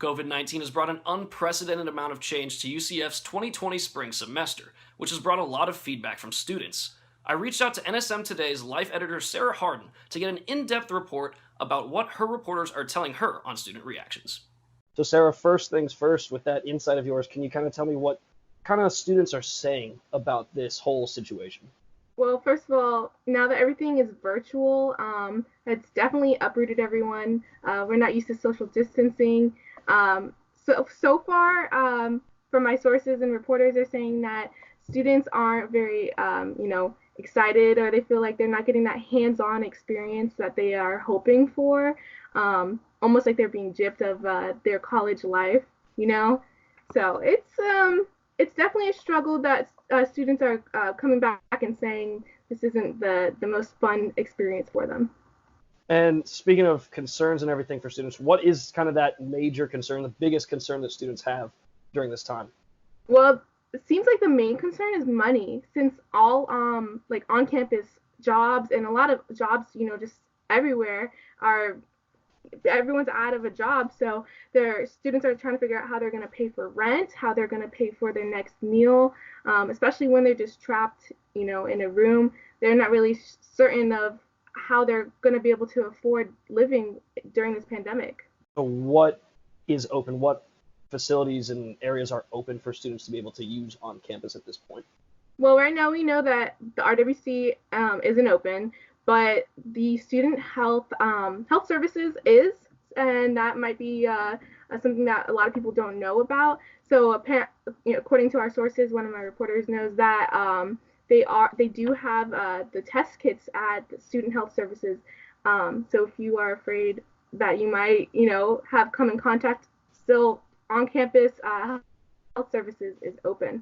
COVID-19 has brought an unprecedented amount of change to UCF's 2020 spring semester, which has brought a lot of feedback from students. I reached out to NSM Today's life editor Sarah Hardin to get an in-depth report about what her reporters are telling her on student reactions. So Sarah, first things first, with that insight of yours, can you kind of tell me what kind of students are saying about this whole situation? Well, first of all, now that everything is virtual, it's definitely uprooted everyone. We're not used to social distancing. So far, from my sources and reporters, are saying that students aren't very, excited, or they feel like they're not getting that hands-on experience that they are hoping for. Almost like they're being gypped of their college life, you know. So it's definitely a struggle that students are coming back and saying this isn't the most fun experience for them. And speaking of concerns and everything for students, what is kind of that major concern, the biggest concern that students have during this time? Well, it seems like the main concern is money, since all like on-campus jobs and a lot of jobs, just everywhere everyone's out of a job, so their students are trying to figure out how they're going to pay for rent, how they're going to pay for their next meal, especially when they're just trapped, in a room. They're not really certain of how they're going to be able to afford living during this pandemic. So what is open? What facilities and areas are open for students to be able to use on campus at this point? Well, right now we know that the RWC isn't open, but the student health services is, and that might be something that a lot of people don't know about. So according to our sources, one of my reporters knows that they do have the test kits at the student health services. So if you are afraid that you might have come in contact, still on campus health services is open.